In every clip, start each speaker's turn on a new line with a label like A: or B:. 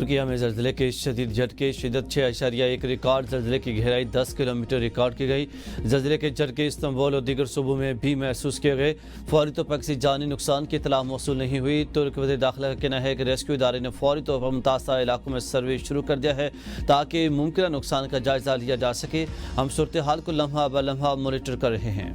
A: तुर्किया में ज़लज़ले के शदीद झटके, शिद्दत 6.1 रिकॉर्ड। ज़लज़ले की गहराई 10 किलोमीटर रिकॉर्ड की गई। ज़लज़ले के झटके इस्तांबुल और दीगर सूबों में भी महसूस किए गए। फौरी तौर पर किसी जानी नुकसान की इत्तला मौसूल नहीं हुई। तुर्क वज़ीर दाखिला का कहना है कि रेस्क्यू इदारे ने फौरी तौर पर मुतासरा इलाकों में सर्वे शुरू कर दिया है ताकि मुमकिन नुकसान का जायज़ा लिया जा सके। हम सूरत हाल को लम्हा ब लम्हा मॉनिटर कर रहे हैं।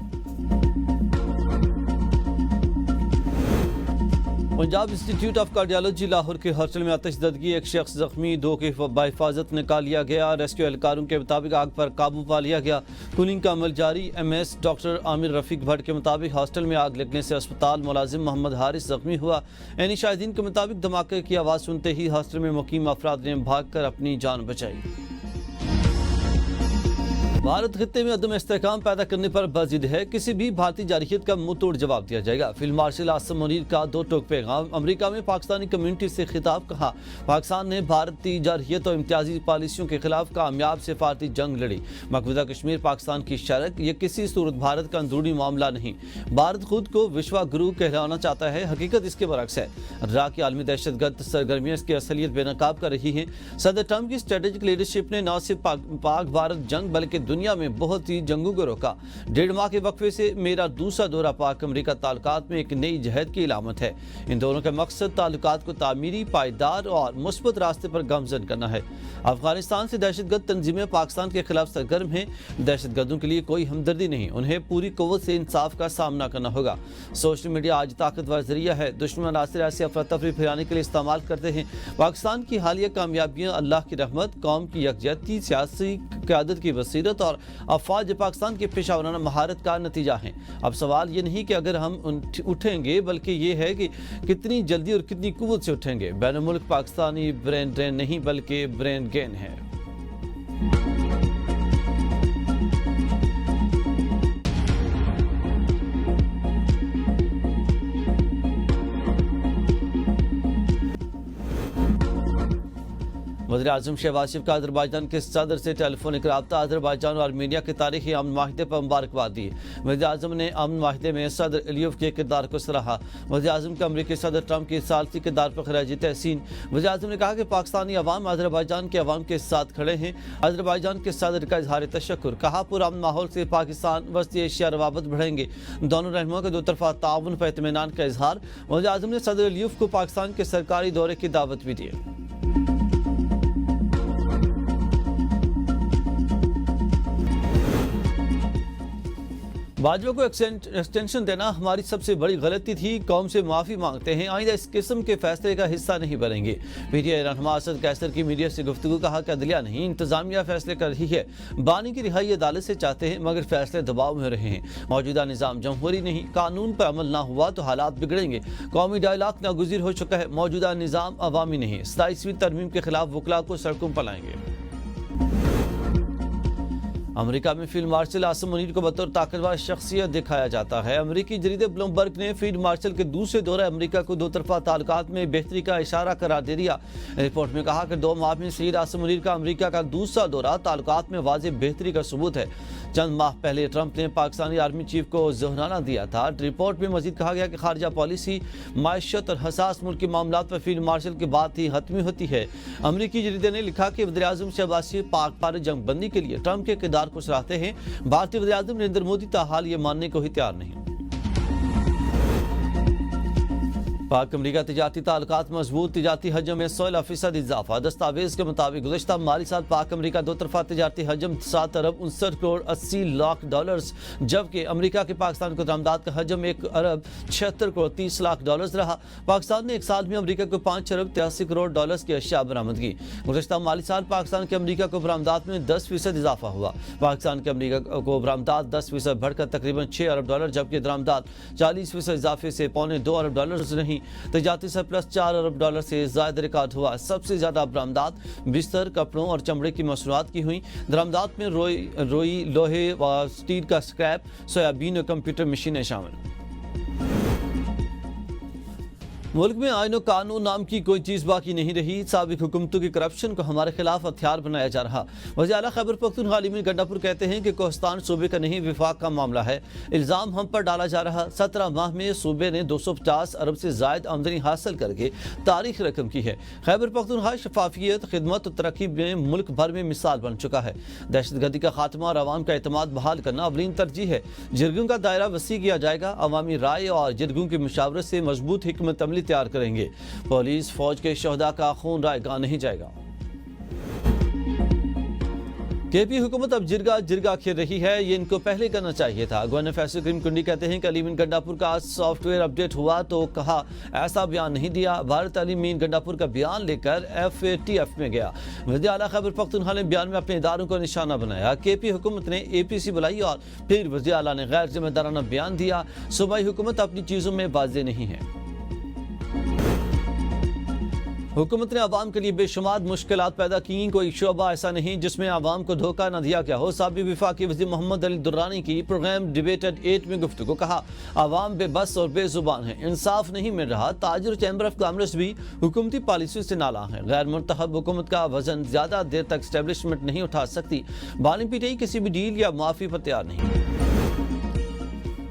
A: Punjab institute of cardiology Lahore के हॉस्टल में आतिशदगी, एक शख्स जख्मी, 2 की बाहिफाजत निकाल लिया गया। रेस्क्यू एहलकारों के मुताबिक आग पर काबू पा लिया गया। कूलिंग का अमल जारी। MS डॉक्टर आमिर रफीक भट्ट के मुताबिक हॉस्टल में आग लगने से अस्पताल मुलाजिम मोहम्मद हारिस जख्मी हुआ। यानी शाहिदीन के मुताबिक धमाके की आवाज़ सुनते ही हॉस्टल में मुकीम अफराद ने भाग कर अपनी जान बचाई। भारत खित्ते में अदम इस्तेहकाम पैदा करने पर बजिद है। किसी भी भारतीय जारहियत का मुंह तोड़ जवाब दिया जाएगा। फील्ड मार्शल आसिम मुनीर का 2 टोक पैगाम। अमेरिका में पाकिस्तानी कम्युनिटी से खिताब। कहा, पाकिस्तान ने भारतीय जारहियत और इम्तियाजी पॉलिसियों के खिलाफ कामयाब सिफारती जंग लड़ी। मकबूजा कश्मीर पाकिस्तान की शरक, ये किसी सूरत भारत का अंदरूनी मामला नहीं। भारत खुद को विश्व गुरु कहलाना चाहता है, हकीकत इसके बरक्स है। इराक की आलमी दहशतगर्द सरगर्मियां इसकी असलियत बेनकाब कर रही हैं। सदर ट्रंप की स्ट्रेटेजिक लीडरशिप ने न सिर्फ पाक भारत जंग बल्कि दुनिया में बहुत ही जंगों को रोका। 1.5 माह के वक्फे से मेरा दूसरा दौरा पाक अमेरिका ताल्लुकात में एक नई जहद की इलामत है। इन दोनों का मकसद ताल्लुकात को तामीरी, पायदार और मुस्बत रास्ते पर गामजन करना है। अफगानिस्तान से दहशतगर्द तंजीमें पाकिस्तान के खिलाफ सरगर्म हैं। दहशतगर्दों के लिए कोई हमदर्दी नहीं, उन्हें पूरी कुव्वत से इंसाफ का सामना करना होगा। सोशल मीडिया आज ताकतवर जरिया है। दुश्मन अनासर ऐसे अफरा तफरी फैलाने के लिए इस्तेमाल करते हैं। पाकिस्तान की हालिया कामयाबियां अल्लाह की रहमत, कौम की यकजहती, सियासी क़यादत की बसीरत और अफवाज पाकिस्तान की पेशावराना महारत का नतीजा है। अब सवाल ये नहीं कि अगर हम उठेंगे, बल्कि ये है कि कितनी जल्दी और कितनी कुव्वत से उठेंगे। बैन मुल्क पाकिस्तानी ब्रेन ड्रेन नहीं बल्कि ब्रेन गेन है। वज़ीर आज़म शहबाज शरीफ का अज़रबैजान के सदर से टेलीफोनिक रब्ता। अज़रबैजान और आर्मीनिया के तारीखी अमन माहिदे पर मुबारकबाद दी। वज़ीर आज़म ने अमन माहिदे में सदर एलियोव के किरदार को सराहा। वज़ीर आज़म का अमरीकी सदर ट्रंप की सालसी किरदार पर खराज तहसीन। वज़ीर आज़म ने कहा कि पाकिस्तानी अवाम अज़रबैजान के अवाम के साथ खड़े हैं। अज़रबैजान के सदर का इजहार तशक्कुर। कहा, पुरअमन माहौल से पाकिस्तान वस्ती एशिया रवाबत बढ़ेंगे। दोनों रहनुमाओं के 2 तरफा ताउन पर इत्मीनान का इजहार। वज़ीर आज़म ने सदर एलियोव को पाकिस्तान के सरकारी दौरे की दावत भी दी। भाजपा को एक्सटेंशन देना हमारी सबसे बड़ी गलती थी। कौम से माफ़ी मांगते हैं, आइंदा इस किस्म के फैसले का हिस्सा नहीं बनेंगे। PTI रहनुमा असद कैसर की मीडिया से गुफ्तगू। कहा कि अदलिया नहीं, इंतजामिया फैसले कर रही है। बानी की रिहाई अदालत से चाहते हैं, मगर फैसले दबाव में रहे हैं। मौजूदा निज़ाम जमहूरी नहीं, कानून पर अमल ना हुआ तो हालात बिगड़ेंगे। कौमी डायलॉग नागुज़ीर हो चुका है। मौजूदा निज़ाम अवामी नहीं। 27वीं तरमीम के खिलाफ वकला को सड़कों पर लाएंगे। अमेरिका में फील्ड मार्शल आसिम मुनीर को बतौर ताकतवर शख्सियत दिखाया जाता है। अमेरिकी जरीदे ब्लूमबर्ग ने फील्ड मार्शल के दूसरे दौरे अमेरिका को 2 तरफा ताल्लुकात में बेहतरी का इशारा करार दे दिया। रिपोर्ट में कहा कि 2 माह में सईद आसिम मुनीर का अमेरिका का दूसरा दौरा ताल्लुकात में वाज़ेह बेहतरी का सबूत है। चंद माह पहले ट्रंप ने पाकिस्तानी आर्मी चीफ को ज़ोहराना दिया था। रिपोर्ट में मजीद कहा गया कि खारजा पॉलिसी, मायशत और हसास मुल्क के मामला पर फील्ड मार्शल की बात ही हतमी होती है। अमेरिकी जरीदे ने लिखा कि वज़ीर आज़म शहबाज शरीफ पाक भारत जंग बंदी के लिए ट्रंप के किरदार को सराहते हैं। भारतीय वज़ीर आज़म नरेंद्र मोदी ताहाल ये मानने को ही तैयार नहीं। पाक अमरीका तिजारती ताल्लुकात मजबूत। तिजारती हजम में 16% इजाफा। दस्तावेज के मुताबिक गुज़श्ता माली साल पाक अमरीका 2 तरफा तिजारती हजम 7 अरब 59 करोड़ 80 लाख डॉलर्स, जबकि अमरीका के पाकिस्तान को दरामदात का हजम 1 अरब 76 करोड़ 30 लाख डॉलर्स रहा। पाकिस्तान ने एक साल में अमरीका को 5 अरब 83 करोड़ डॉलर्स की अशिया बरामद की। गुज़श्ता माली साल पाकिस्तान के अमरीका को बरामदात में 10% इजाफा हुआ। पाकिस्तान के अमरीका को बरामदात 10% बढ़कर तकरीबन 6 अरब डॉलर, जबकि दरामदात 40% इजाफे से पौने 2 अरब डॉलर नहीं, तजारती सरप्लस 4 अरब डॉलर से ज़्यादा रिकॉर्ड हुआ। सबसे ज़्यादा बरामदात बिस्तर, कपड़ों और चमड़े की मसनूआत की हुई। दरामदात में रोई, लोहे व स्टील का स्क्रैप, सोयाबीन और कंप्यूटर मशीनें शामिल। मुल्क में आईन और कानून नाम की कोई चीज़ बाकी नहीं रही। साबिक हुकूमतों की करप्शन को हमारे खिलाफ हथियार बनाया जा रहा। वज़ीर आला खैबर पख्तूनख्वा अली मीर गंडापुर कहते हैं कि कोहिस्तान सूबे का नहीं विफाक का मामला है। इल्ज़ाम हम पर डाला जा रहा। 17 माह में सूबे ने 250 अरब से ज़ायद आमदनी हासिल करके तारीख रकम की है। खैबर पख्तूनख्वा शफाफियत, खिदमत और तरक्की में मुल्क भर में मिसाल बन चुका है। दहशतगर्दी का खात्मा और अवाम का एतमाद बहाल करना अवलीन तरजीह है। जिरगों का दायरा वसी किया जाएगा। अवामी राय और जिरगों की मुशावरत से मजबूत हिकमत अमली तैयार करेंगे। पुलिस फौज के शहदा का खून रायगा नहीं जाएगा। केपी हुकूमत अब जिरगा खेल रही है, ये इनको पहले करना चाहिए था। गवर्नर फैसल करीम कुंडी कहते हैं कि अली मीर गंडापुर का सॉफ्टवेयर अपडेट हुआ तो कहा ऐसा बयान नहीं दिया। भारत अली मीर गंडापुर का बयान लेकर FATF में गया। वज़ीर आला खैबर पख्तूनख्वा ने बयान में अपने इदारों को निशाना बनाया। केपी हुकूमत ने APC बुलाई और फिर वज़ीर आला ने गैर जिम्मेदाराना बयान दिया। सूबाई हुकूमत अपनी चीज़ों में वाज़ेह नहीं है। हुकूमत ने आवाम के लिए बेशुमार मुश्किलात पैदा की। कोई शोबा ऐसा नहीं जिसमें आवाम को धोखा न दिया गया हो। साबिक वफाकी वज़ीर मोहम्मद अली दुर्रानी की प्रोग्राम डिबेटेड 8 में गुफ्तगू, कहा आवाम बेबस और बेजुबान है, इंसाफ नहीं मिल रहा। ताजर चैम्बर ऑफ कॉमर्स भी हुकूमती पॉलिसी से नाला है। गैर मुंतखब हुकूमत का वजन ज्यादा देर तक स्टैब्लिशमेंट नहीं उठा सकती। बानी पीटीआई किसी भी डील या माफी पर तैयार नहीं।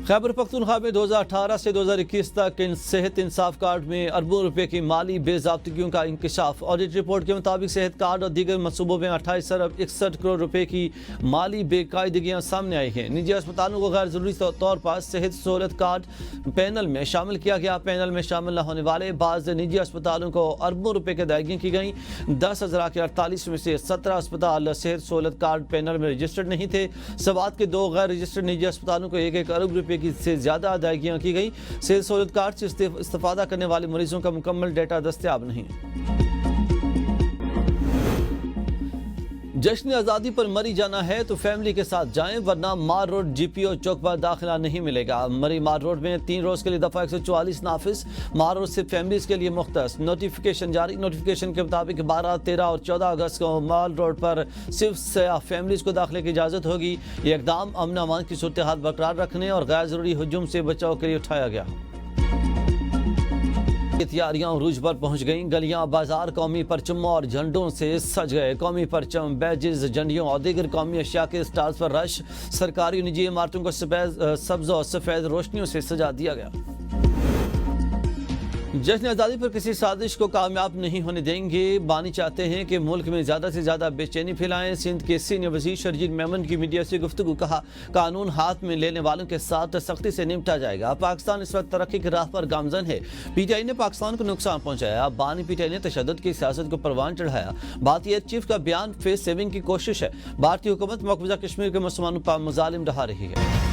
A: खैबर पख्तूनख्वा में 2018 से 2021 तक सेहत इंसाफ कार्ड में अरबों रुपए की माली बेज़ाब्तिगियों का इंकशाफ। ऑडिट रिपोर्ट के मुताबिक सेहत कार्ड और दीगर मनसूबों में 28 अरब 61 करोड़ रुपए की माली बेकायदगियां सामने आई हैं। निजी अस्पतालों को गैर ज़रूरी तौर पर सेहत सहूलत कार्ड पैनल में शामिल किया गया। पैनल में शामिल न होने वाले बाज़ निजी अस्पतालों को अरबों रुपए की अदायगियाँ की गई। 10,048 में से 17 अस्पताल सेहत सहूलत कार्ड पैनल में रजिस्टर्ड नहीं थे। सवात के 2 गैर रजिस्टर्ड निजी अस्पतालों को 1-1 अरब रुपए से ज्यादा अदायगियां की गई। सेहत सहूलत कार्ड से इस्तेफादा करने वाले मरीजों का मुकम्मल डेटा दस्तयाब नहीं। जश्न आज़ादी पर मरी जाना है तो फैमिली के साथ जाएं, वरना मार रोड GPO चौक पर दाखिला नहीं मिलेगा। मरी मार रोड में 3 रोज के लिए दफा 144 नाफिज। मार रोड से फैमिलीज के लिए मुख्तस नोटिफिकेशन जारी। नोटिफिकेशन के मुताबिक 12, 13 और 14 अगस्त को माल रोड पर सिर्फ सयाह फैमिलीज को दाखिले की इजाज़त होगी। ये इक़दाम अमन अमान की सूरत हाल बरकरार रखने और गैर ज़रूरी हुजूम से बचाव के लिए उठाया गया। तैयारियां उरूज पर पहुंच गईं। गलियां बाजार कौमी परचमों और झंडों से सज गए। कौमी परचम, बैजेस, झंडियों और दीगर कौमी अशिया के स्टाल्स पर रश। सरकारी निजी इमारतों को सब्ज़ और सफ़ेद रोशनियों से सजा दिया गया। जश्न आज़ादी पर किसी साजिश को कामयाब नहीं होने देंगे। बानी चाहते हैं कि मुल्क में ज़्यादा से ज़्यादा बेचैनी फैलाएं। सिंध के सीनियर वज़ीर शरजील मेमन की मीडिया से गुफ्तगू, कहा कानून हाथ में लेने वालों के साथ सख्ती से निपटा जाएगा। पाकिस्तान इस वक्त तरक्की की राह पर गामजन है। PTI ने पाकिस्तान को नुकसान पहुँचाया। बानी PTI ने तशद्दुद की सियासत को परवान चढ़ाया। बात यह चीफ का बयान फेस सेविंग की कोशिश है। भारतीय हुकूमत मकबूजा कश्मीर के मुसलमानों पर मुजालिम ढहा रही है।